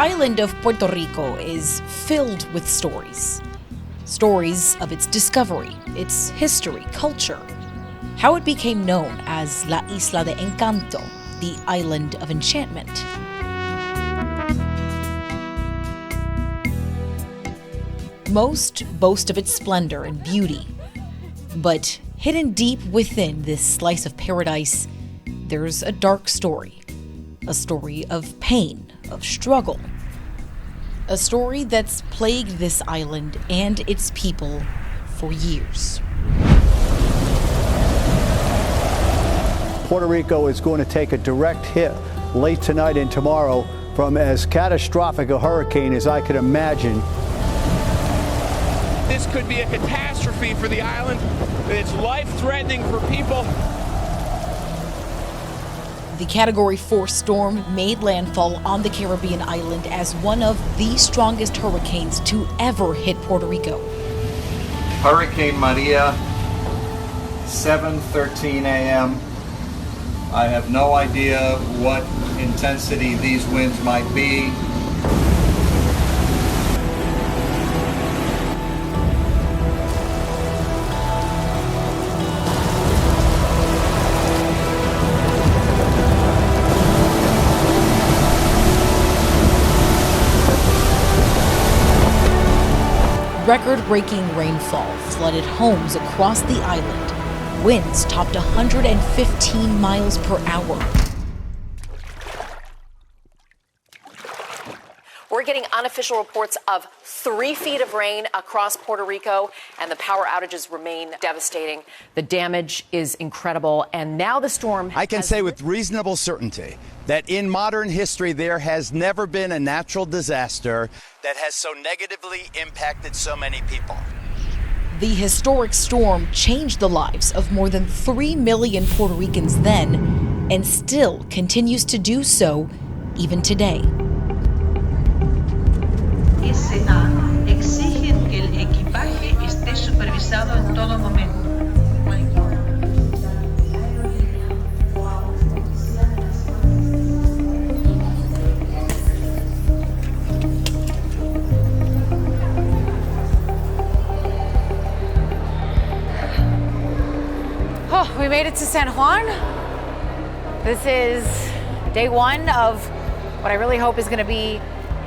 island of Puerto Rico is filled with stories. Stories of its discovery, its history, culture, how it became known as La Isla de Encanto, the Island of Enchantment. Most boast of its splendor and beauty, but hidden deep within this slice of paradise, there's a dark story. A story of pain, of struggle. A story that's plagued this island and its people for years. Puerto Rico is going to take a direct hit late tonight and tomorrow from as catastrophic a hurricane as I could imagine. This could be a catastrophe for the island. It's life-threatening for people. The Category 4 storm made landfall on the Caribbean island as one of the strongest hurricanes to ever hit Puerto Rico. Hurricane Maria, 7:13 a.m. I have no idea what intensity these winds might be. Record-breaking rainfall flooded homes across the island. Winds topped 115 miles per hour. We're getting unofficial reports of 3 feet of rain across Puerto Rico, and the power outages remain devastating. The damage is incredible, and now the storm I can say with reasonable certainty that in modern history there has never been a natural disaster that has so negatively impacted so many people. The historic storm changed the lives of more than 3 million Puerto Ricans then, and still continues to do so even today. Exigen que el equipaje esté supervisado en todo momento. Oh, we made it to San Juan. This is day 1 of what I really hope is going to be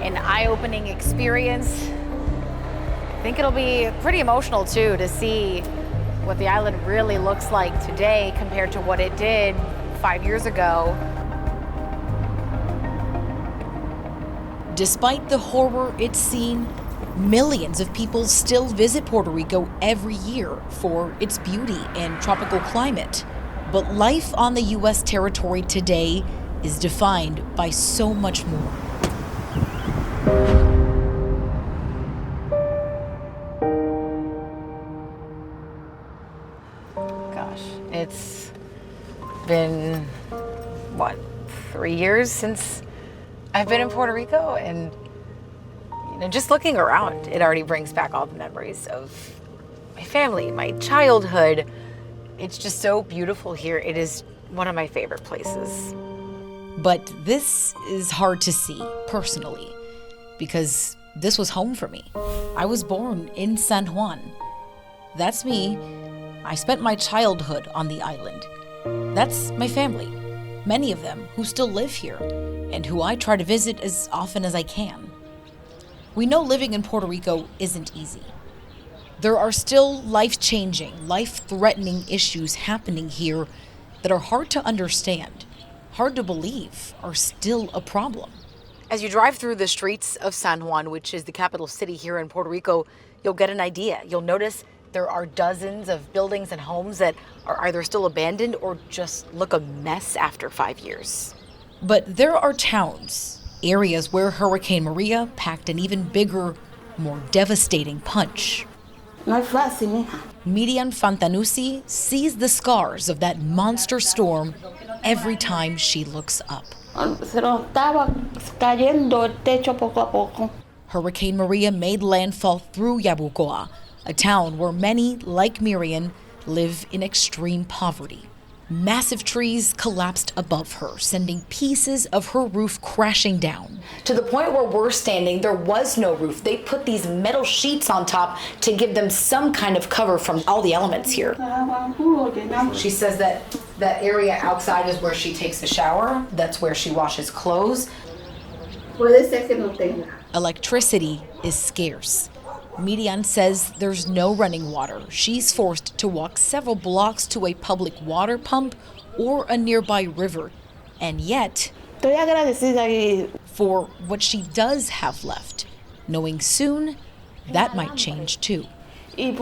an eye-opening experience. I think it'll be pretty emotional too to see what the island really looks like today compared to what it did 5 years ago. Despite the horror it's seen, millions of people still visit Puerto Rico every year for its beauty and tropical climate. But life on the U.S. territory today is defined by so much more. Gosh, it's been, 3 years since I've been in Puerto Rico, and just looking around, it already brings back all the memories of my family, my childhood. It's just so beautiful here. It is one of my favorite places. But this is hard to see personally, because this was home for me. I was born in San Juan. That's me. I spent my childhood on the island. That's my family, many of them who still live here, and who I try to visit as often as I can. We know living in Puerto Rico isn't easy. There are still life-changing, life-threatening issues happening here that are hard to understand, hard to believe, are still a problem. As you drive through the streets of San Juan, which is the capital city here in Puerto Rico, you'll get an idea. You'll notice there are dozens of buildings and homes that are either still abandoned or just look a mess after 5 years. But there are towns, areas where Hurricane Maria packed an even bigger, more devastating punch. Miriam Fantanusi sees the scars of that monster storm every time she looks up. Hurricane Maria made landfall through Yabucoa, a town where many, like Miriam, live in extreme poverty. Massive trees collapsed above her, sending pieces of her roof crashing down. To the point where we're standing, there was no roof. They put these metal sheets on top to give them some kind of cover from all the elements here. She says that area outside is where she takes a shower. That's where she washes clothes. Electricity is scarce. Miriam says there's no running water. She's forced to walk several blocks to a public water pump or a nearby river. And yet, for what she does have left, knowing soon that might change too. She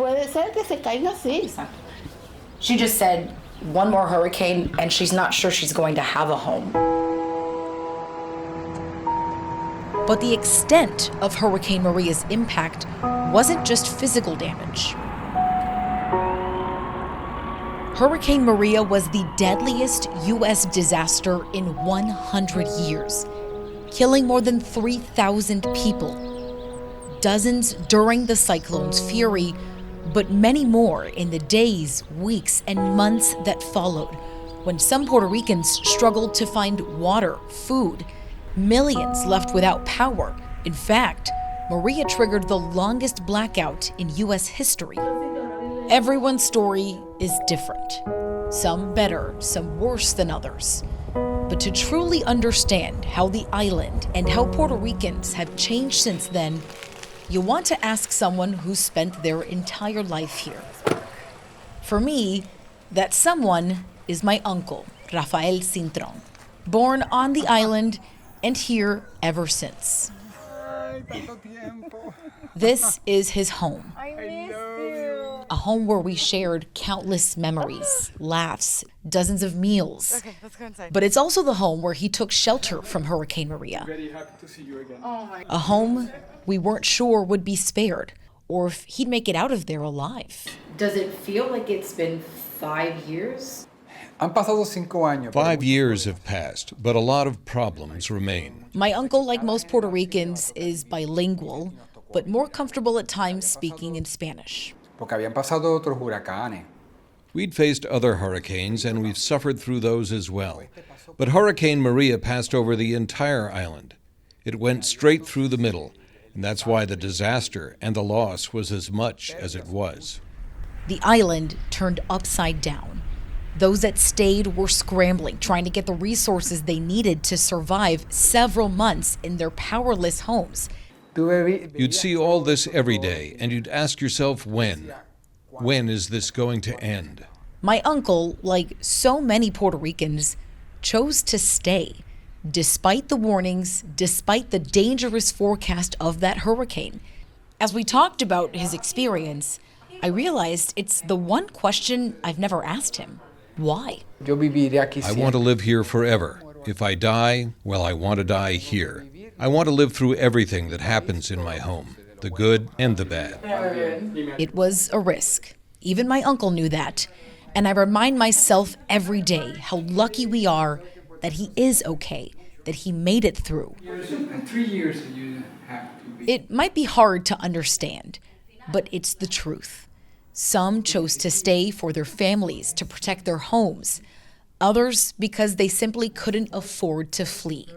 just said one more hurricane and she's not sure she's going to have a home. But the extent of Hurricane Maria's impact wasn't just physical damage. Hurricane Maria was the deadliest U.S. disaster in 100 years, killing more than 3,000 people. Dozens during the cyclone's fury, but many more in the days, weeks, and months that followed, when some Puerto Ricans struggled to find water, food. Millions left without power. In fact, Maria triggered the longest blackout in U.S. history. Everyone's story is different. Some better, some worse than others. But to truly understand how the island and how Puerto Ricans have changed since then, you want to ask someone who's spent their entire life here. For me, that someone is my uncle, Rafael Cintron, born on the island and here ever since. This is his home. I miss you. A home where we shared countless memories, laughs, dozens of meals. Okay, let's go inside. But it's also the home where he took shelter from Hurricane Maria. Very happy to see you again. Oh my God. A home we weren't sure would be spared or if he'd make it out of there alive. Does it feel like it's been 5 years? Han pasado 5 años. 5 years have passed, but a lot of problems remain. My uncle, like most Puerto Ricans, is bilingual, but more comfortable at times speaking in Spanish. Porque habían pasado otros huracanes. We'd faced other hurricanes, and we've suffered through those as well. But Hurricane Maria passed over the entire island. It went straight through the middle, and that's why the disaster and the loss was as much as it was. The island turned upside down. Those that stayed were scrambling, trying to get the resources they needed to survive several months in their powerless homes. You'd see all this every day, and you'd ask yourself when. When is this going to end? My uncle, like so many Puerto Ricans, chose to stay, despite the warnings, despite the dangerous forecast of that hurricane. As we talked about his experience, I realized it's the one question I've never asked him. Why? I want to live here forever. If I die, well, I want to die here. I want to live through everything that happens in my home, the good and the bad. It was a risk. Even my uncle knew that. And I remind myself every day how lucky we are that he is okay, that he made it through. 3 years you have to be. It might be hard to understand, but it's the truth. Some chose to stay for their families, to protect their homes. Others because they simply couldn't afford to flee.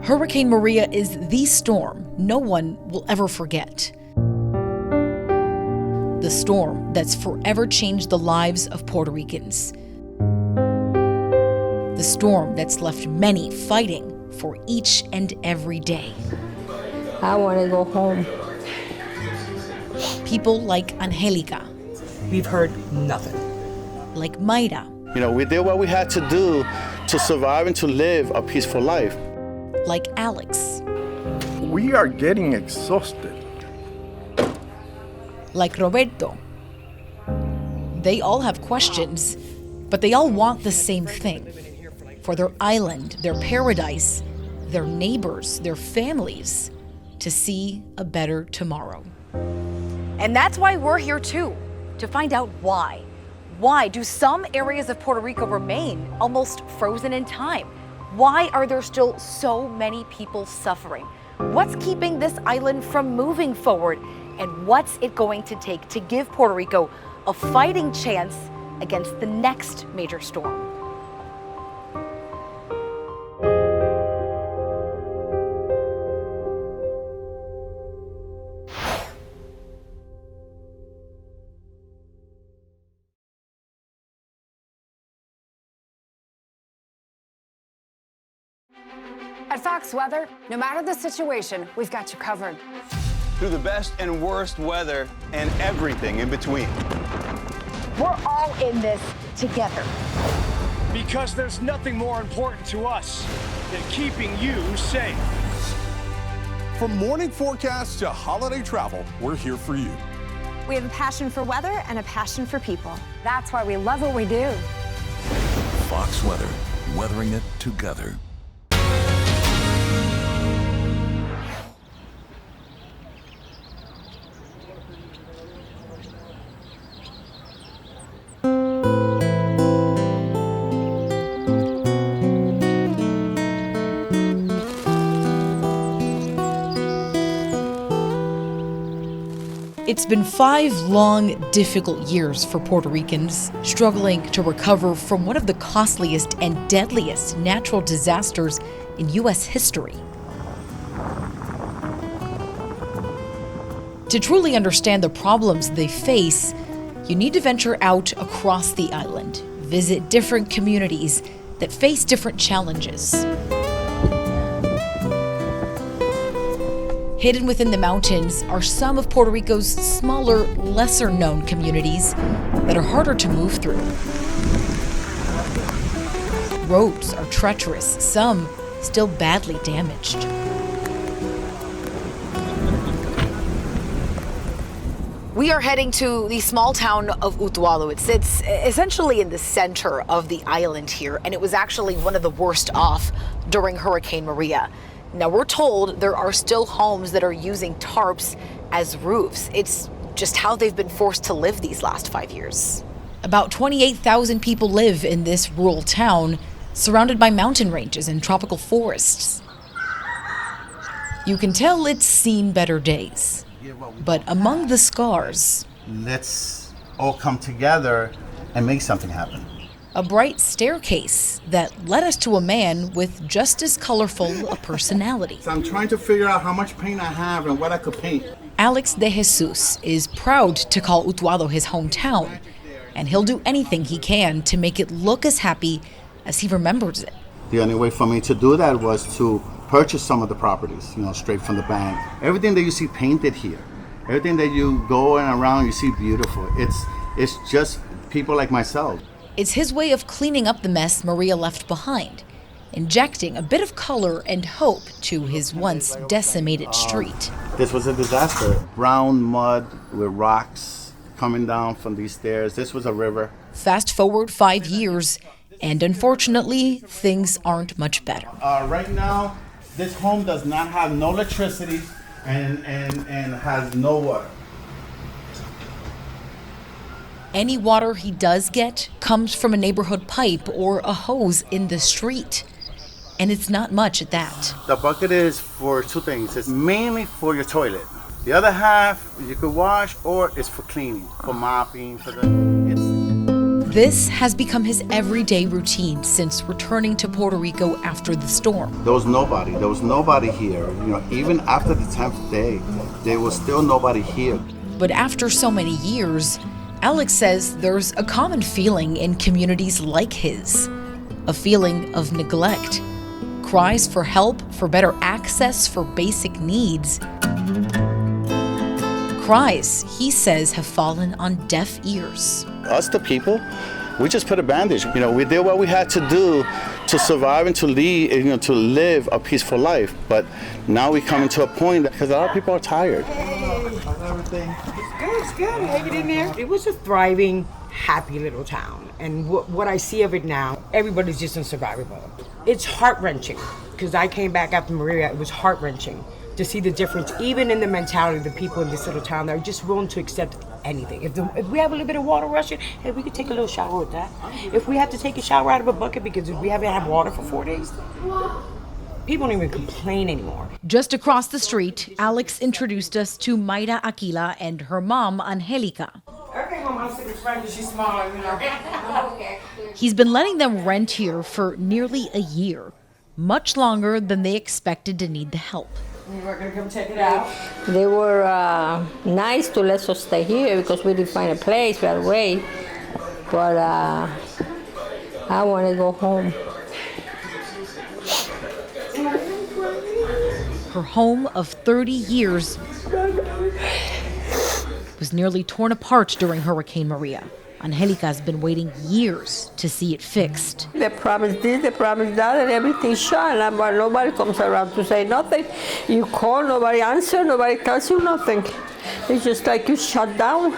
Hurricane Maria is the storm no one will ever forget. The storm that's forever changed the lives of Puerto Ricans. The storm that's left many fighting for each and every day. I want to go home. People like Angelica. We've heard nothing. Like Mayra. You know, we did what we had to do to survive and to live a peaceful life. Like Alex. We are getting exhausted. Like Roberto. They all have questions, but they all want the same thing. For their island, their paradise, their neighbors, their families, to see a better tomorrow. And that's why we're here too, to find out why. Why do some areas of Puerto Rico remain almost frozen in time? Why are there still so many people suffering? What's keeping this island from moving forward? And what's it going to take to give Puerto Rico a fighting chance against the next major storm. At Fox Weather, no matter the situation, we've got you covered. Through the best and worst weather and everything in between. We're all in this together. Because there's nothing more important to us than keeping you safe. From morning forecasts to holiday travel, we're here for you. We have a passion for weather and a passion for people. That's why we love what we do. Fox Weather, weathering it together. It's been 5 long, difficult years for Puerto Ricans, struggling to recover from one of the costliest and deadliest natural disasters in U.S. history. To truly understand the problems they face, you need to venture out across the island, visit different communities that face different challenges. Hidden within the mountains are some of Puerto Rico's smaller, lesser-known communities that are harder to move through. Roads are treacherous, some still badly damaged. We are heading to the small town of Utuado. It sits essentially in the center of the island here, and it was actually one of the worst off during Hurricane Maria. Now, we're told there are still homes that are using tarps as roofs. It's just how they've been forced to live these last 5 years. About 28,000 people live in this rural town, surrounded by mountain ranges and tropical forests. You can tell it's seen better days. But among the scars, let's all come together and make something happen. A bright staircase that led us to a man with just as colorful a personality. So I'm trying to figure out how much paint I have and what I could paint. Alex de Jesus is proud to call Utuado his hometown, and he'll do anything he can to make it look as happy as he remembers it. The only way for me to do that was to purchase some of the properties, straight from the bank. Everything that you see painted here, everything that you go around, you see beautiful. It's just people like myself. It's his way of cleaning up the mess Maria left behind, injecting a bit of color and hope to his once decimated street. This was a disaster. Brown mud with rocks coming down from these stairs. This was a river. Fast forward 5 years, and unfortunately, things aren't much better. Right now, this home does not have no electricity and has no water. Any water he does get comes from a neighborhood pipe or a hose in the street. And it's not much at that. The bucket is for 2 things. It's mainly for your toilet. The other half you could wash, or it's for cleaning, for mopping, This has become his everyday routine since returning to Puerto Rico after the storm. There was nobody here. Even after the 10th day, there was still nobody here. But after so many years, Alex says there's a common feeling in communities like his, a feeling of neglect, cries for help, for better access, for basic needs. Cries, he says, have fallen on deaf ears. Us, the people, we just put a bandage. We did what we had to do to survive and to lead, to live a peaceful life. But now we come to a point because a lot of people are tired. How's everything? It's good. Hanging in there. It was a thriving, happy little town. And what I see of it now, everybody's just in survival mode. It's heart-wrenching because I came back after Maria. It was heart-wrenching to see the difference, even in the mentality of the people in this little town that are just willing to accept anything. If we have a little bit of water rushing, hey, we could take a little shower with that. If we have to take a shower out of a bucket because we haven't had water for 4 days, people don't even complain anymore. Just across the street, Alex introduced us to Mayra Aquila and her mom, Angelica. Okay, Mama. don't sit with Frankie, she's smaller, you know. Okay. He's been letting them rent here for nearly a year, much longer than they expected to need the help. We're gonna come check it out. They were nice to let us stay here because we didn't find a place right away. But I want to go home. Her home of 30 years was nearly torn apart during Hurricane Maria. Angelica's been waiting years to see it fixed. They promised this, they promised that, and everything shut. But nobody comes around to say nothing. You call, nobody answers, nobody tells you nothing. It's just like you shut down.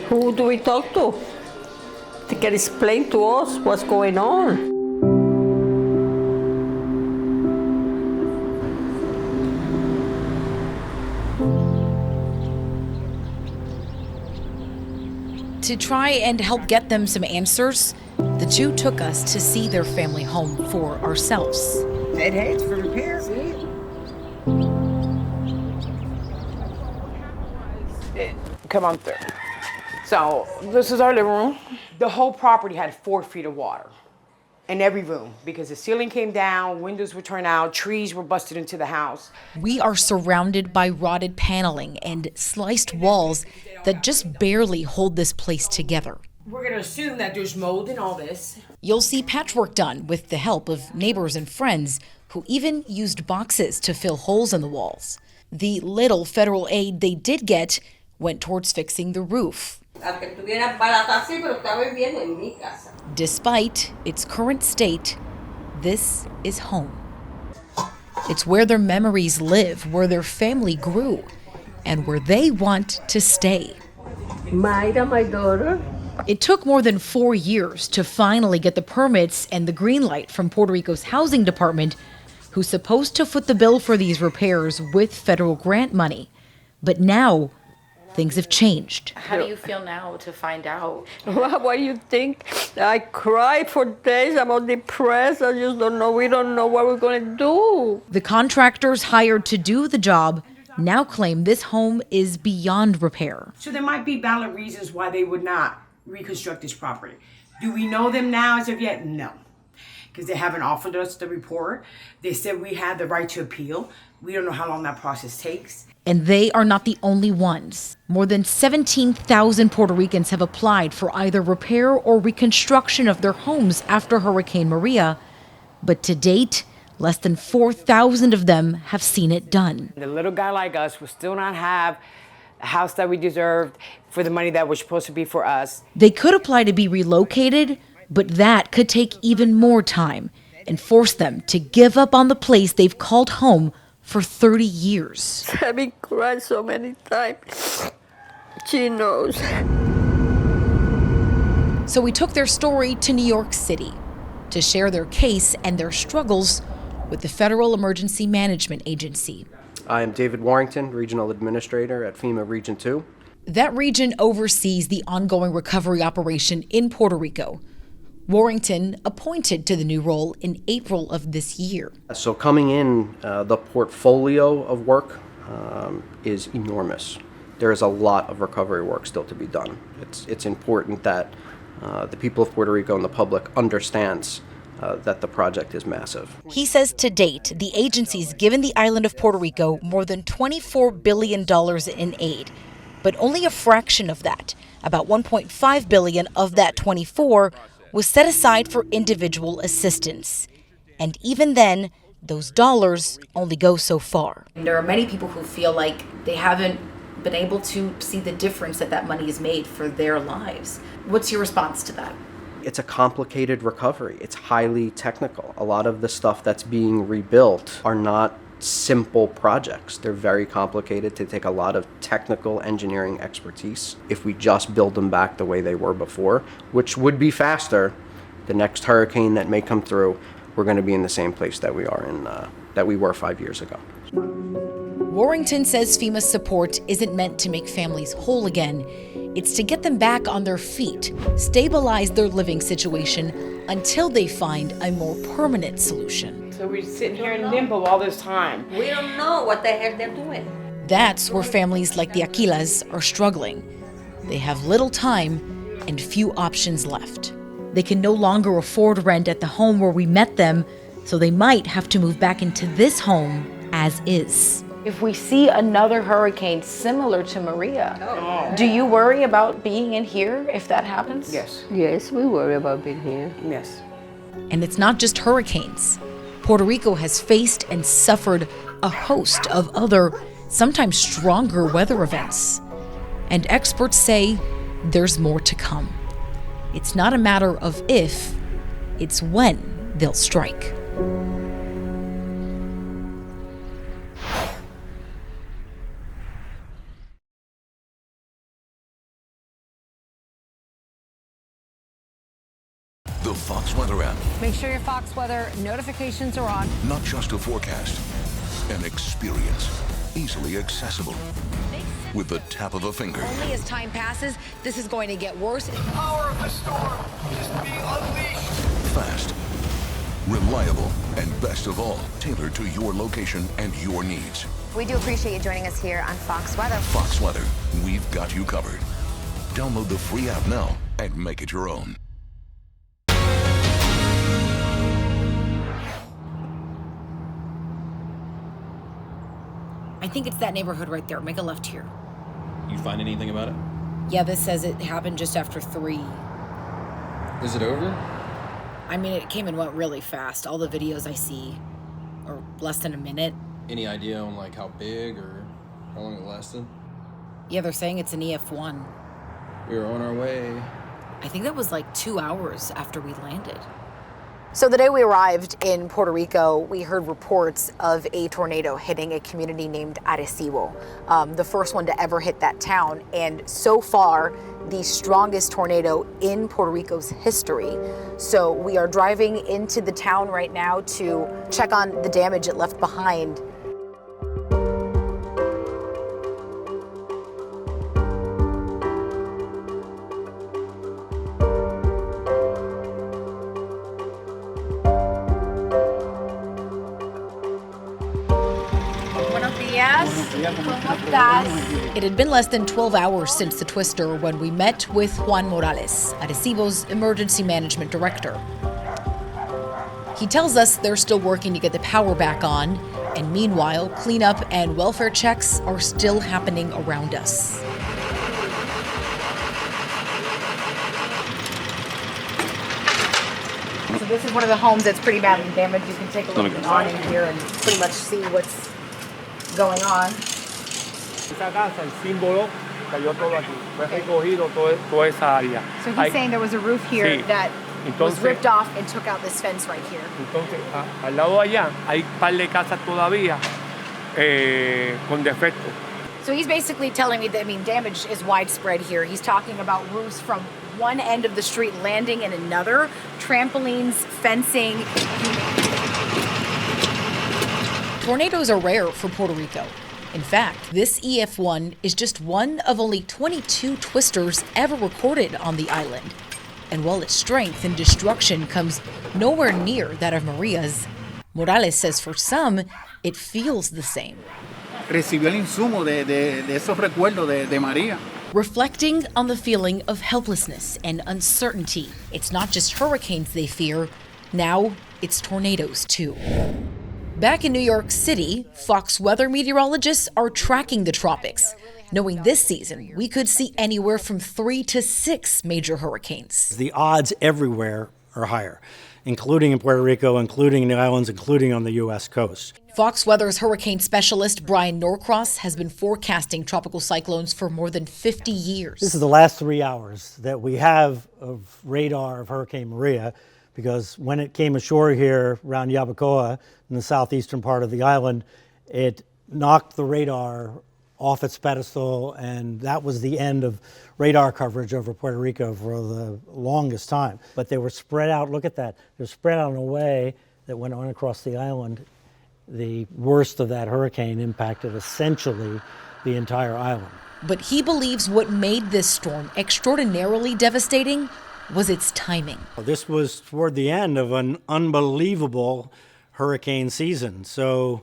Who do we talk to? They can explain to us what's going on. To try and help get them some answers, the two took us to see their family home for ourselves. It hates for repair. Come on through. So this is our living room. The whole property had 4 feet of water in every room because the ceiling came down, windows were torn out, trees were busted into the house. We are surrounded by rotted paneling and sliced walls that just barely hold this place together. We're gonna assume that there's mold in all this. You'll see patchwork done with the help of neighbors and friends who even used boxes to fill holes in the walls. The little federal aid they did get went towards fixing the roof. Despite its current state, this is home. It's where their memories live, where their family grew, and where they want to stay. Mayra, my daughter. It took more than 4 years to finally get the permits and the green light from Puerto Rico's housing department, who's supposed to foot the bill for these repairs with federal grant money. But now, things have changed. How do you feel now to find out? What do you think? I cried for days. I'm all depressed. I just don't know. We don't know what we're going to do. The contractors hired to do the job now claim this home is beyond repair. So there might be valid reasons why they would not reconstruct this property. Do we know them now as of yet? No. Because they haven't offered us the report. They said we had the right to appeal. We don't know how long that process takes. And they are not the only ones. More than 17,000 Puerto Ricans have applied for either repair or reconstruction of their homes after Hurricane Maria. But to date, less than 4,000 of them have seen it done. The little guy like us will still not have a house that we deserved for the money that was supposed to be for us. They could apply to be relocated, but that could take even more time and force them to give up on the place they've called home for 30 years. I've been crying so many times. She knows. So we took their story to New York City to share their case and their struggles with the Federal Emergency Management Agency. I am David Warrington, Regional Administrator at FEMA Region 2. That region oversees the ongoing recovery operation in Puerto Rico. Warrington appointed to the new role in April of this year. So coming in, the portfolio of work is enormous. There is a lot of recovery work still to be done. It's important that the people of Puerto Rico and the public understands that the project is massive. He says to date, the agency's given the island of Puerto Rico more than $24 billion in aid, but only a fraction of that, about $1.5 billion of that 24, was set aside for individual assistance. And even then, those dollars only go so far. There are many people who feel like they haven't been able to see the difference that money has made for their lives. What's your response to that? It's a complicated recovery. It's highly technical. A lot of the stuff that's being rebuilt are not simple projects. They're very complicated. They take a lot of technical engineering expertise. If we just build them back the way they were before, which would be faster, the next hurricane that may come through, we're going to be in the same place that we are in, that we were 5 years ago. Warrington says FEMA's support isn't meant to make families whole again. It's to get them back on their feet, stabilize their living situation until they find a more permanent solution. So we're sitting here in limbo all this time. We don't know what the heck they're doing. That's where families like the Aquilas are struggling. They have little time and few options left. They can no longer afford rent at the home where we met them, so they might have to move back into this home as is. If we see another hurricane similar to Maria, do you worry about being in here if that happens? Yes. Yes, we worry about being here. Yes. And it's not just hurricanes. Puerto Rico has faced and suffered a host of other, sometimes stronger weather events. And experts say there's more to come. It's not a matter of if, it's when they'll strike. The Fox Weather app. Make sure your Fox Weather notifications are on. Not just a forecast, an experience. Easily accessible. With the tap of a finger. Only as time passes, this is going to get worse. The power of the storm is being unleashed. Fast. Reliable. And best of all, tailored to your location and your needs. We do appreciate you joining us here on Fox Weather. Fox Weather. We've got you covered. Download the free app now and make it your own. I think it's that neighborhood right there. Make a left here. You find anything about it? Yeah, this says it happened just after 3. Is it over? I mean, it came and went really fast. All the videos I see are less than a minute. Any idea on like how big or how long it lasted? Yeah, they're saying it's an EF1. We were on our way. I think that was like 2 hours after we landed. So the day we arrived in Puerto Rico, we heard reports of a tornado hitting a community named Arecibo, the first one to ever hit that town, and so far, the strongest tornado in Puerto Rico's history. So we are driving into the town right now to check on the damage it left behind. It had been less than 12 hours since the twister when we met with Juan Morales, Arecibo's emergency management director. He tells us they're still working to get the power back on, and meanwhile, cleanup and welfare checks are still happening around us. So this is one of the homes that's pretty badly damaged. You can take a look at the awning here and pretty much see what's going on. Esa casa, el símbolo, cayó todo aquí. Fue recogido toda esa área. So he's saying there was a roof here Sí. that was Entonces, ripped off and took out this fence right here. entonces al lado de allá hay un par de casas todavía con defectos. So he's basically telling me that, I mean, damage is widespread here. He's talking about roofs from one end of the street landing in another, trampolines, fencing. Tornadoes are rare for Puerto Rico. In fact, this EF1 is just one of only 22 twisters ever recorded on the island. And while its strength and destruction comes nowhere near that of Maria's, Morales says for some, it feels the same. Recibió el insumo de esos recuerdos de María. Reflecting on the feeling of helplessness and uncertainty. It's not just hurricanes they fear, now it's tornadoes too. Back in New York City, Fox weather meteorologists are tracking the tropics, knowing this season we could see anywhere from 3 to 6 major hurricanes. The odds everywhere are higher, including in Puerto Rico, including in the islands, including on the U.S. coast. Fox Weather's hurricane specialist Brian Norcross has been forecasting tropical cyclones for more than 50 years. This is the last 3 hours that we have of radar of Hurricane Maria, because when it came ashore here around Yabucoa in the southeastern part of the island, it knocked the radar off its pedestal, and that was the end of radar coverage over Puerto Rico for the longest time. But they were spread out, look at that, they're spread out in a way that went on across the island. The worst of that hurricane impacted essentially the entire island. But he believes what made this storm extraordinarily devastating was its timing. This was toward the end of an unbelievable hurricane season. So,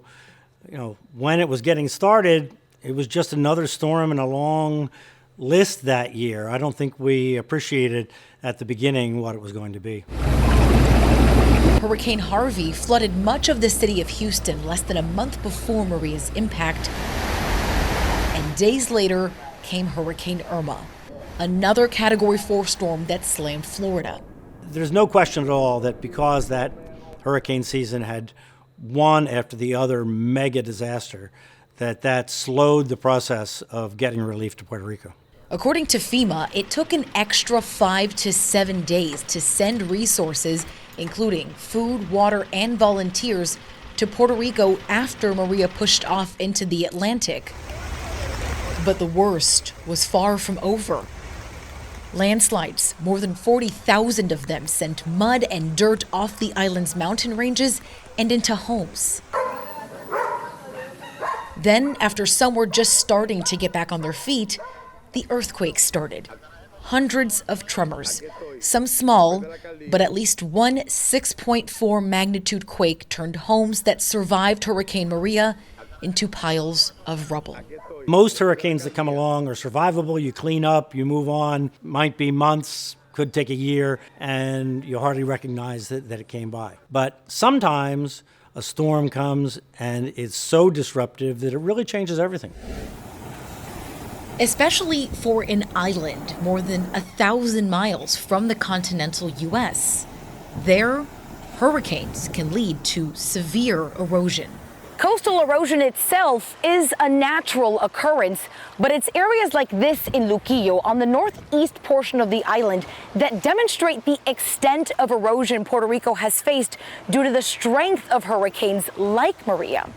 when it was getting started, It was just another storm in a long list that year. I don't think we appreciated at the beginning what it was going to be. Hurricane Harvey flooded much of the city of Houston less than a month before Maria's impact. And days later came Hurricane Irma, another Category 4 storm that slammed Florida. There's no question at all that because that hurricane season had one after the other mega disaster, that slowed the process of getting relief to Puerto Rico. According to FEMA, it took an extra 5 to 7 days to send resources, including food, water, and volunteers, to Puerto Rico after Maria pushed off into the Atlantic. But the worst was far from over. Landslides, more than 40,000 of them, sent mud and dirt off the island's mountain ranges and into homes. Then, after some were just starting to get back on their feet, the earthquake started. Hundreds of tremors, some small, but at least one 6.4 magnitude quake turned homes that survived Hurricane Maria into piles of rubble. Most hurricanes that come along are survivable. You clean up, you move on, might be months, could take a year, and you hardly recognize that it came by. But sometimes a storm comes and it's so disruptive that it really changes everything. Especially for an island more than 1,000 miles from the continental U.S. There, hurricanes can lead to severe erosion. Coastal erosion itself is a natural occurrence, but it's areas like this in Luquillo on the northeast portion of the island that demonstrate the extent of erosion Puerto Rico has faced due to the strength of hurricanes like Maria.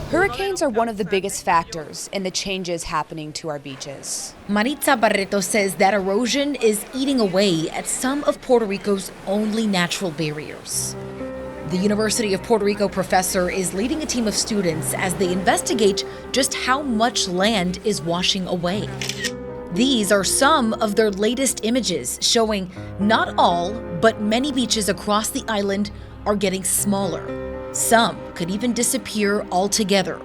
Hurricanes are one of the biggest factors in the changes happening to our beaches. Maritza Barreto says that erosion is eating away at some of Puerto Rico's only natural barriers. The University of Puerto Rico professor is leading a team of students as they investigate just how much land is washing away. These are some of their latest images showing not all, but many beaches across the island are getting smaller. Some could even disappear altogether.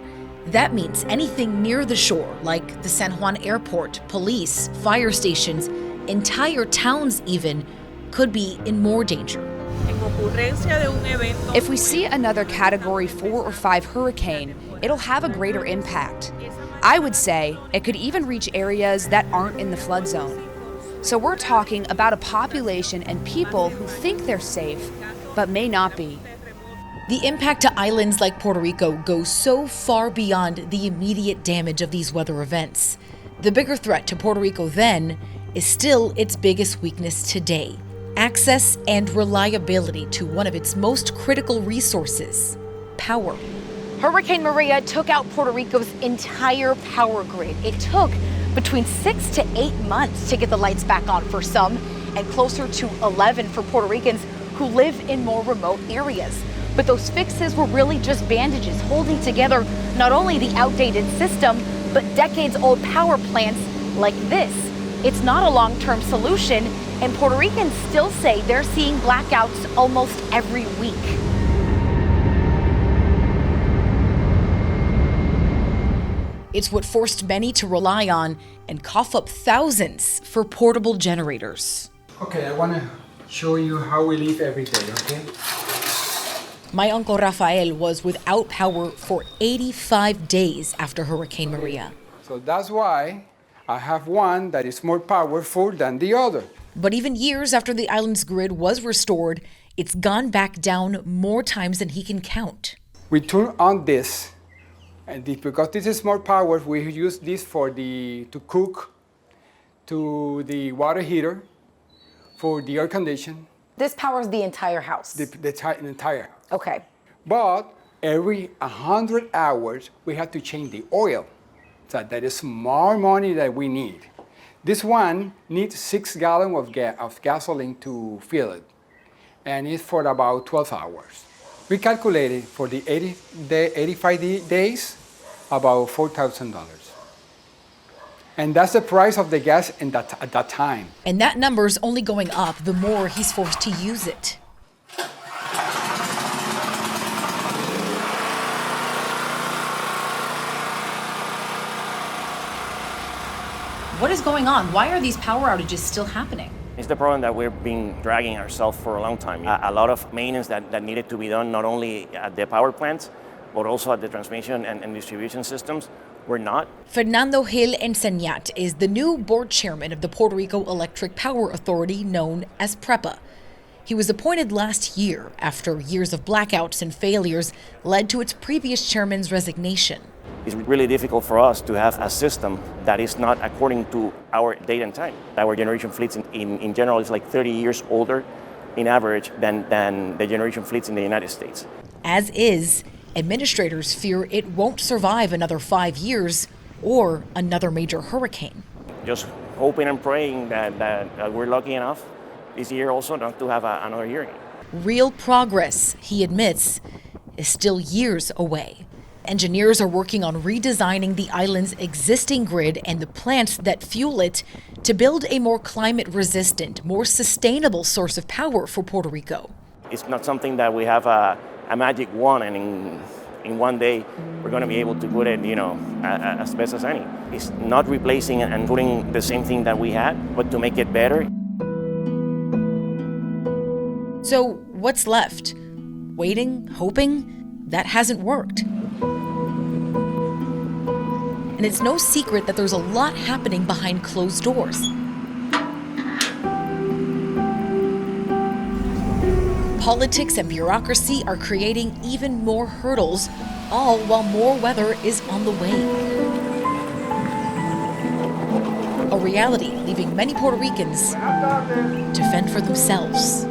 That means anything near the shore, like the San Juan airport, police, fire stations, entire towns even, could be in more danger. If we see another Category 4 or 5 hurricane, it'll have a greater impact. I would say it could even reach areas that aren't in the flood zone. So we're talking about a population and people who think they're safe, but may not be. The impact to islands like Puerto Rico goes so far beyond the immediate damage of these weather events. The bigger threat to Puerto Rico then is still its biggest weakness today: access and reliability to one of its most critical resources, power. Hurricane Maria took out Puerto Rico's entire power grid. It took between 6 to 8 months to get the lights back on for some, and closer to 11 for Puerto Ricans who live in more remote areas. But those fixes were really just bandages holding together not only the outdated system, but decades-old power plants like this. It's not a long-term solution, and Puerto Ricans still say they're seeing blackouts almost every week. It's what forced many to rely on and cough up thousands for portable generators. Okay, I want to show you how we live every day, okay? My uncle Rafael was without power for 85 days after Hurricane Maria. So that's why I have one that is more powerful than the other. But even years after the island's grid was restored, it's gone back down more times than he can count. We turn on this, and because this is more power, we use this to cook, to the water heater, for the air condition. This powers the entire house? The entire house. Okay. But every 100 hours, we have to change the oil. So that is more money that we need. This one needs 6 gallons of gasoline to fill it. And it's for about 12 hours. We calculated for the 85 days, about $4,000. And that's the price of the gas at that time. And that number's only going up the more he's forced to use it. is going on? Why are these power outages still happening? It's the problem that we've been dragging ourselves for a long time. A lot of maintenance that needed to be done, not only at the power plants, but also at the transmission and distribution systems, were not. Fernando Gil Enseñat is the new board chairman of the Puerto Rico Electric Power Authority, known as PREPA. He was appointed last year after years of blackouts and failures led to its previous chairman's resignation. It's really difficult for us to have a system that is not according to our date and time. Our generation fleets in general is like 30 years older in average than the generation fleets in the United States. As is, administrators fear it won't survive another 5 years or another major hurricane. Just hoping and praying that we're lucky enough this year also not to have another year. Real progress, he admits, is still years away. Engineers are working on redesigning the island's existing grid and the plants that fuel it to build a more climate-resistant, more sustainable source of power for Puerto Rico. It's not something that we have a magic wand and in one day we're going to be able to put it, as best as any. It's not replacing and putting the same thing that we had, but to make it better. So what's left? Waiting, hoping? That hasn't worked. And it's no secret that there's a lot happening behind closed doors. Politics and bureaucracy are creating even more hurdles, all while more weather is on the way. A reality leaving many Puerto Ricans to fend for themselves.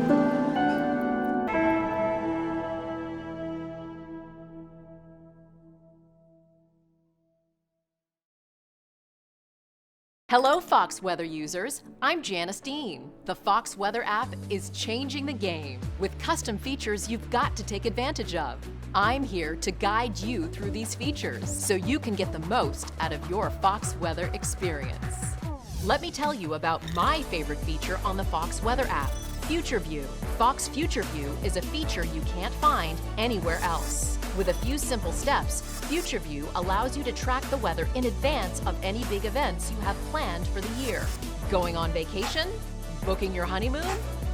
Hello, Fox Weather users. I'm Janice Dean. The Fox Weather app is changing the game with custom features you've got to take advantage of. I'm here to guide you through these features so you can get the most out of your Fox Weather experience. Let me tell you about my favorite feature on the Fox Weather app, Future View. Fox Future View is a feature you can't find anywhere else. With a few simple steps, Future View allows you to track the weather in advance of any big events you have planned for the year. Going on vacation? Booking your honeymoon?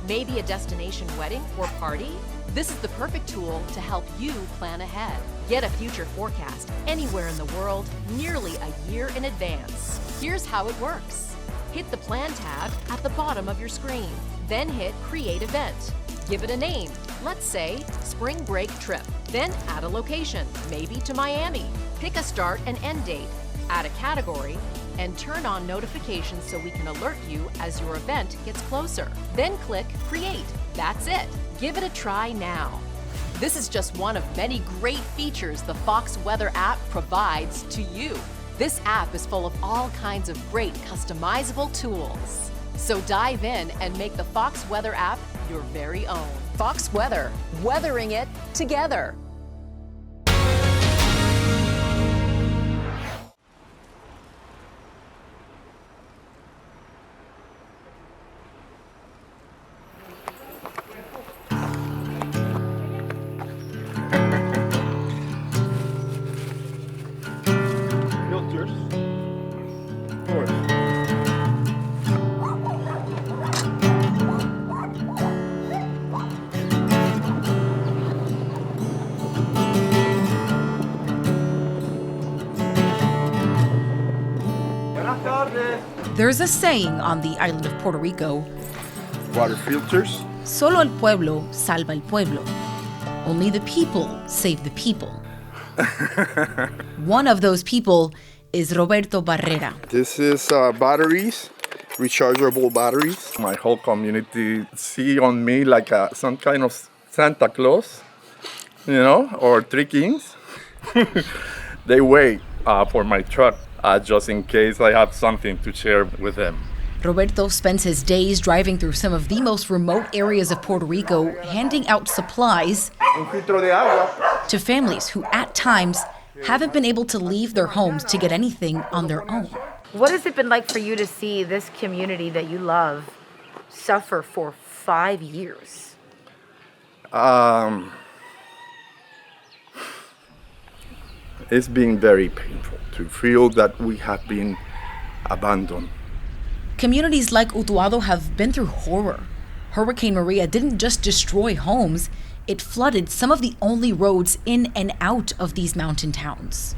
Maybe a destination wedding or party? This is the perfect tool to help you plan ahead. Get a future forecast anywhere in the world nearly a year in advance. Here's how it works. Hit the Plan tab at the bottom of your screen. Then hit Create Event. Give it a name. Let's say Spring Break Trip. Then add a location, maybe to Miami. Pick a start and end date. Add a category and turn on notifications so we can alert you as your event gets closer. Then click Create. That's it. Give it a try now. This is just one of many great features the Fox Weather app provides to you. This app is full of all kinds of great customizable tools. So dive in and make the Fox Weather app your very own. Fox Weather, weathering it together. There's a saying on the island of Puerto Rico, Water filters. Solo el pueblo salva el pueblo. Only the people save the people. One of those people is Roberto Barrera. This is batteries, rechargeable batteries. My whole community see on me like some kind of Santa Claus, or Three Kings. They wait for my truck just in case I have something to share with them. Roberto spends his days driving through some of the most remote areas of Puerto Rico, handing out supplies to families who at times haven't been able to leave their homes to get anything on their own. What has it been like for you to see this community that you love suffer for 5 years? It's been very painful to feel that we have been abandoned Communities like Utuado have been through horror. Hurricane Maria didn't just destroy homes, it flooded some of the only roads in and out of these mountain towns.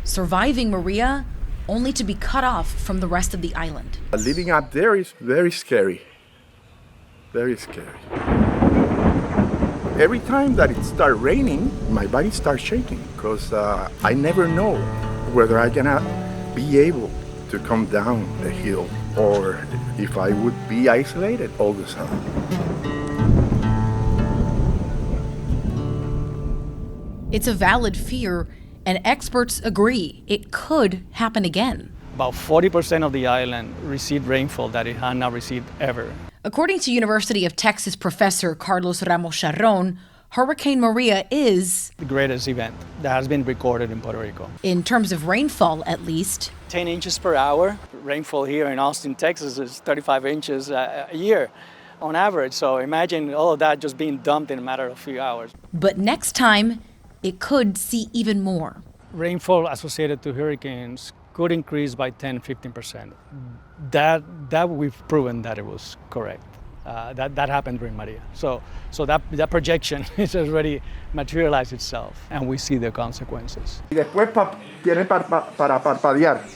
Surviving Maria only to be cut off from the rest of the island. Living up there is very scary. Very scary. Every time that it starts raining, my body starts shaking because I never know whether I'm gonna be able to come down the hill or if I would be isolated all the time. It's a valid fear, and experts agree it could happen again. About 40% of the island received rainfall that it had not received ever. According to University of Texas professor Carlos Ramos Charron, Hurricane Maria is the greatest event that has been recorded in Puerto Rico. In terms of rainfall, at least. 10 inches per hour. Rainfall here in Austin, Texas is 35 inches a year on average. So imagine all of that just being dumped in a matter of a few hours. But next time, it could see even more. Rainfall associated to hurricanes could increase by 10-15%. That we've proven that it was correct. That happened during Maria. So that projection has already materialized itself, and we see the consequences.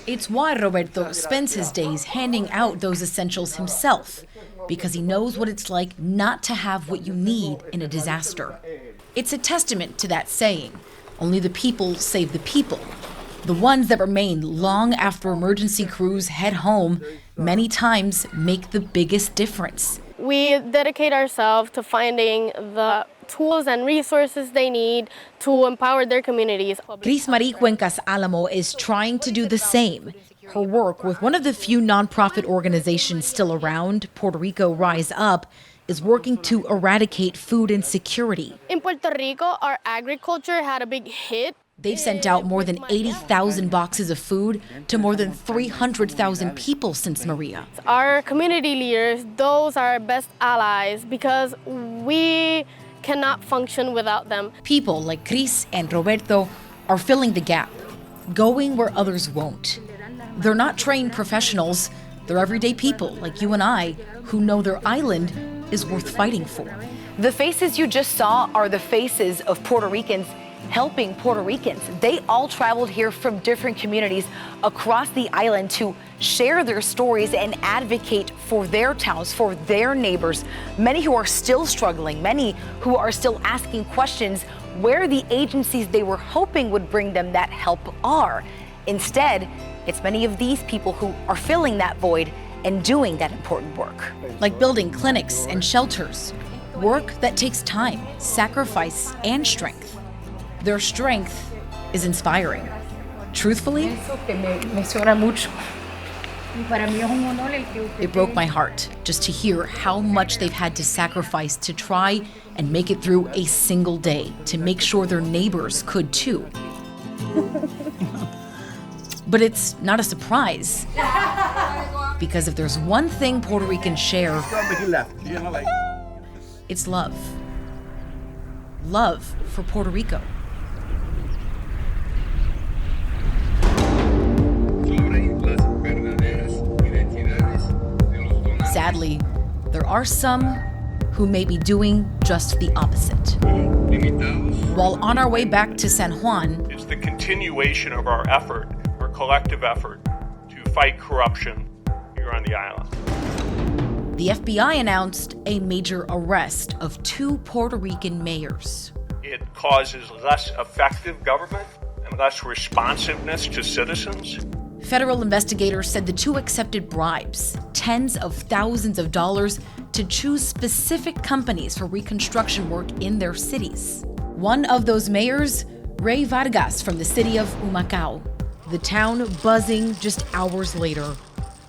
It's why Roberto spends his days handing out those essentials himself, because he knows what it's like not to have what you need in a disaster. It's a testament to that saying, only the people save the people. The ones that remain long after emergency crews head home many times make the biggest difference. We dedicate ourselves to finding the tools and resources they need to empower their communities. Cris Marie Cuencas Alamo is trying to do the same. Her work with one of the few nonprofit organizations still around, Puerto Rico Rise Up, is working to eradicate food insecurity. In Puerto Rico, our agriculture had a big hit. They've sent out more than 80,000 boxes of food to more than 300,000 people since Maria. Our community leaders, those are our best allies because we cannot function without them. People like Cris and Roberto are filling the gap, going where others won't. They're not trained professionals, they're everyday people like you and I who know their island is worth fighting for. The faces you just saw are the faces of Puerto Ricans helping Puerto Ricans. They all traveled here from different communities across the island to share their stories and advocate for their towns, for their neighbors. Many who are still struggling, many who are still asking questions where the agencies they were hoping would bring them that help are. Instead, it's many of these people who are filling that void and doing that important work. Like building clinics and shelters, work that takes time, sacrifice, and strength. Their strength is inspiring. Truthfully, it broke my heart just to hear how much they've had to sacrifice to try and make it through a single day to make sure their neighbors could too. But it's not a surprise, because if there's one thing Puerto Ricans share, it's love. Love for Puerto Rico. Sadly, there are some who may be doing just the opposite. While on our way back to San Juan, it's the continuation of our effort, our collective effort, to fight corruption here on the island. The FBI announced a major arrest of 2 Puerto Rican mayors. It causes less effective government and less responsiveness to citizens. Federal investigators said the 2 accepted bribes, tens of thousands of dollars, to choose specific companies for reconstruction work in their cities. One of those mayors, Ray Vargas from the city of Humacao. The town buzzing just hours later.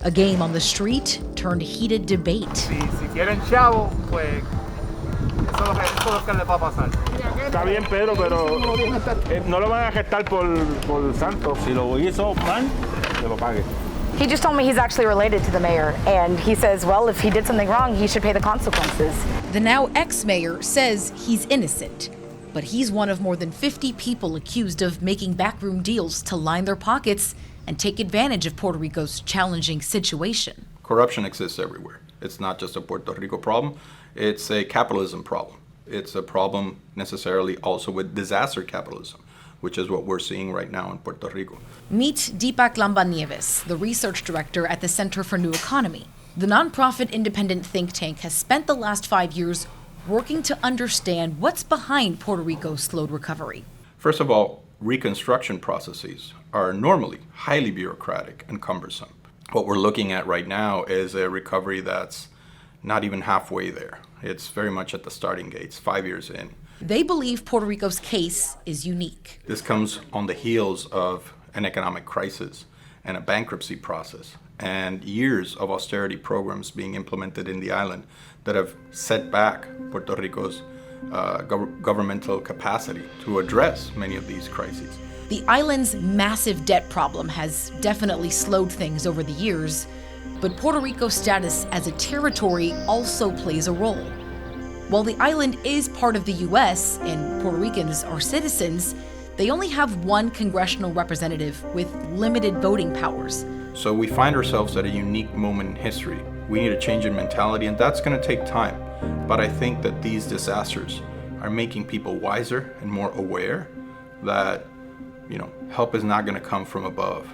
A game on the street turned heated debate. Está bien, Pedro, pero no lo van a arrestar por santo. Si lo hizo mal, que lo pague. He just told me he's actually related to the mayor, and he says, well, if he did something wrong, he should pay the consequences. The now ex-mayor says he's innocent, but he's one of more than 50 people accused of making backroom deals to line their pockets and take advantage of Puerto Rico's challenging situation. Corruption exists everywhere. It's not just a Puerto Rico problem, it's a capitalism problem. It's a problem necessarily also with disaster capitalism, which is what we're seeing right now in Puerto Rico. Meet Deepak Lambanieves, the research director at the Center for New Economy. The nonprofit independent think tank has spent the last 5 years working to understand what's behind Puerto Rico's slowed recovery. First of all, reconstruction processes are normally highly bureaucratic and cumbersome. What we're looking at right now is a recovery that's not even halfway there. It's very much at the starting gates, 5 years in. They believe Puerto Rico's case is unique. This comes on the heels of an economic crisis and a bankruptcy process and years of austerity programs being implemented in the island that have set back Puerto Rico's governmental capacity to address many of these crises. The island's massive debt problem has definitely slowed things over the years, but Puerto Rico's status as a territory also plays a role. While the island is part of the U.S. and Puerto Ricans are citizens, they only have one congressional representative with limited voting powers. So we find ourselves at a unique moment in history. We need a change in mentality, and that's going to take time. But I think that these disasters are making people wiser and more aware that, help is not going to come from above.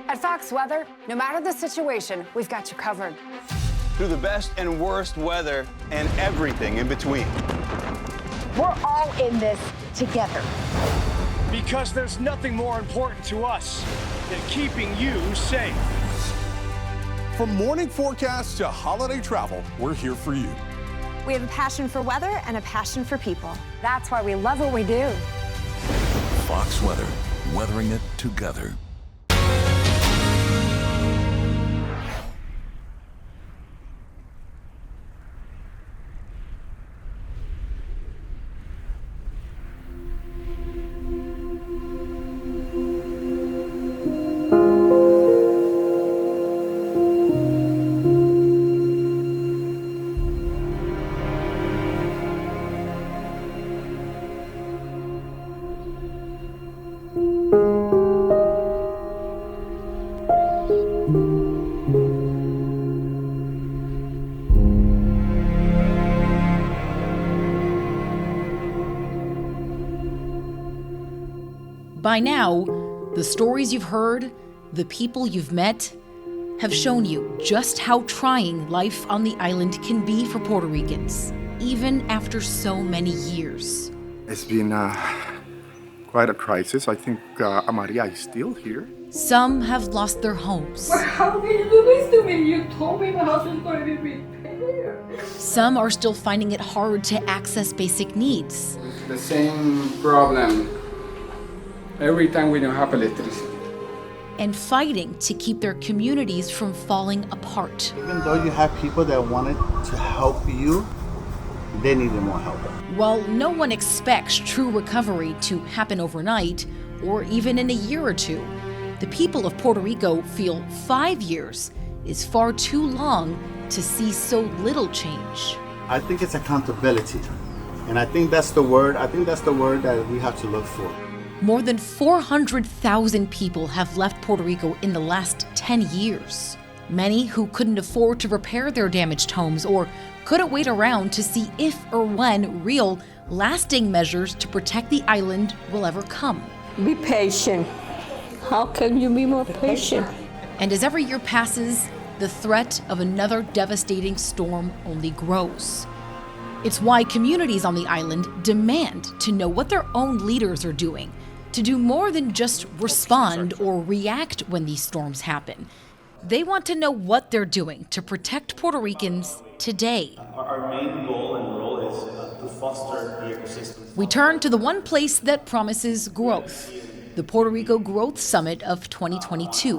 At Fox Weather, no matter the situation, we've got you covered. Through the best and worst weather and everything in between. We're all in this together. Because there's nothing more important to us than keeping you safe. From morning forecasts to holiday travel, we're here for you. We have a passion for weather and a passion for people. That's why we love what we do. Fox Weather, weathering it together. By now, the stories you've heard, the people you've met, have shown you just how trying life on the island can be for Puerto Ricans, even after so many years. It's been quite a crisis. I think Maria is still here. Some have lost their homes. How can you do this to me? You told me my house was going to be repaired. Some are still finding it hard to access basic needs. It's the same problem every time we don't have electricity. And fighting to keep their communities from falling apart. Even though you have people that wanted to help you, they needed more help. While no one expects true recovery to happen overnight, or even in a year or two, the people of Puerto Rico feel 5 years is far too long to see so little change. I think it's accountability. And I think that's the word that we have to look for. More than 400,000 people have left Puerto Rico in the last 10 years. Many who couldn't afford to repair their damaged homes or couldn't wait around to see if or when real, lasting measures to protect the island will ever come. Be patient. How can you be more patient? And as every year passes, the threat of another devastating storm only grows. It's why communities on the island demand to know what their own leaders are doing, to do more than just respond or react when these storms happen. They want to know what they're doing to protect Puerto Ricans today. Our main goal and role is to foster the ecosystem. We turn to the one place that promises growth, the Puerto Rico Growth Summit of 2022,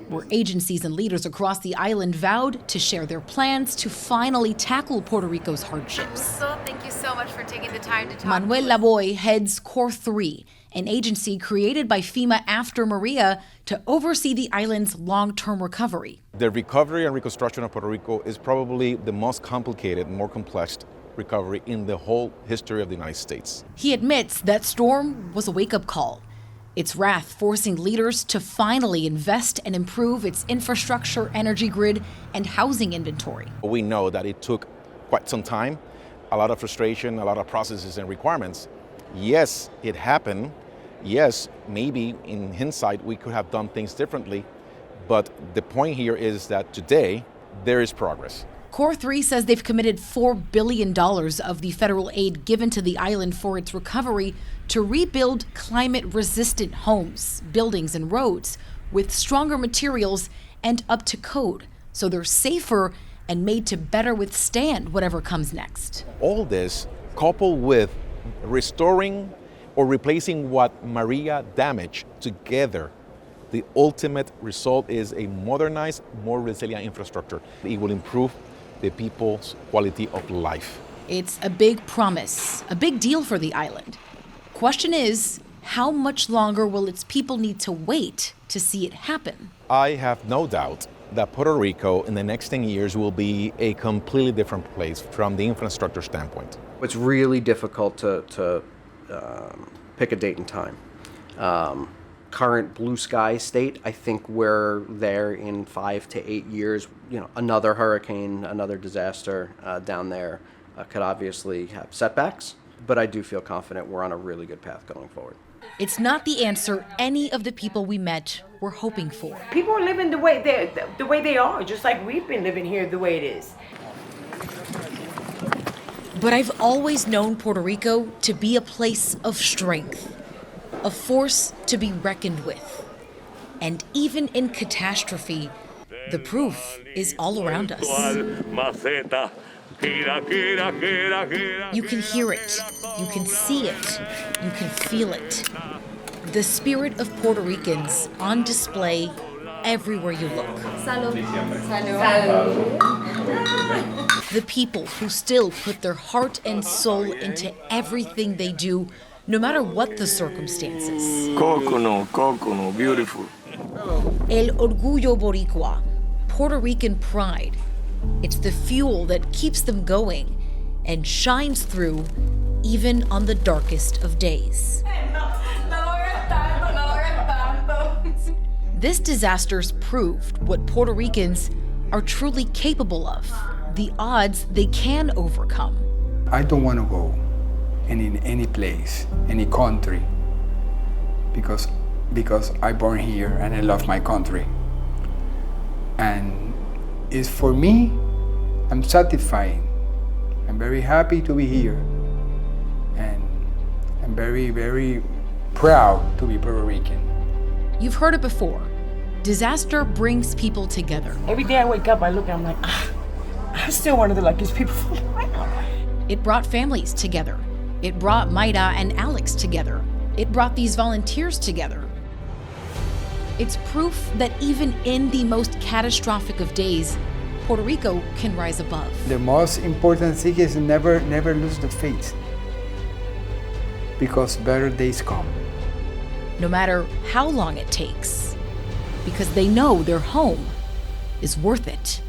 where agencies and leaders across the island vowed to share their plans to finally tackle Puerto Rico's hardships. So thank you so much for taking the time to talk. Manuel Lavoy heads Core 3, an agency created by FEMA after Maria to oversee the island's long-term recovery. The recovery and reconstruction of Puerto Rico is probably the most complicated, more complex recovery in the whole history of the United States. He admits that storm was a wake-up call. Its wrath forcing leaders to finally invest and improve its infrastructure, energy grid, and housing inventory. We know that it took quite some time, a lot of frustration, a lot of processes and requirements. Yes, it happened. Yes, maybe in hindsight we could have done things differently, but the point here is that today there is progress. Core 3 says they've committed $4 billion of the federal aid given to the island for its recovery to rebuild climate-resistant homes, buildings, and roads with stronger materials and up to code, so they're safer and made to better withstand whatever comes next. All this, coupled with restoring or replacing what Maria damaged together, the ultimate result is a modernized, more resilient infrastructure. It will improve the people's quality of life. It's a big promise, a big deal for the island. Question is, how much longer will its people need to wait to see it happen? I have no doubt that Puerto Rico in the next 10 years will be a completely different place from the infrastructure standpoint. It's really difficult to pick a date and time. Current blue sky state, I think we're there in 5 to 8 years. Another hurricane, another disaster down there could obviously have setbacks, but I do feel confident we're on a really good path going forward. It's not the answer any of the people we met were hoping for. People are living the way they are, just like we've been living here the way it is. But I've always known Puerto Rico to be a place of strength, a force to be reckoned with. And even in catastrophe, the proof is all around us. You can hear it, you can see it, you can feel it. The spirit of Puerto Ricans on display everywhere you look. Salud. Salud. The people who still put their heart and soul into everything they do, no matter what the circumstances. Coconut, beautiful. El Orgullo Boricua, Puerto Rican pride. It's the fuel that keeps them going and shines through even on the darkest of days. This disaster's proved what Puerto Ricans are truly capable of, the odds they can overcome. I don't want to go in any place, any country, because I born here and I love my country. And it's for me, I'm satisfied. I'm very happy to be here. And I'm very, very proud to be Puerto Rican. You've heard it before. Disaster brings people together. Every day I wake up, I look and I'm like, I'm still one of the luckiest people. It brought families together. It brought Mayra and Alex together. It brought these volunteers together. It's proof that even in the most catastrophic of days, Puerto Rico can rise above. The most important thing is never lose the faith, because better days come. No matter how long it takes, because they know their home is worth it.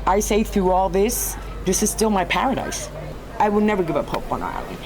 I say through all this, this is still my paradise. I will never give up hope on our island.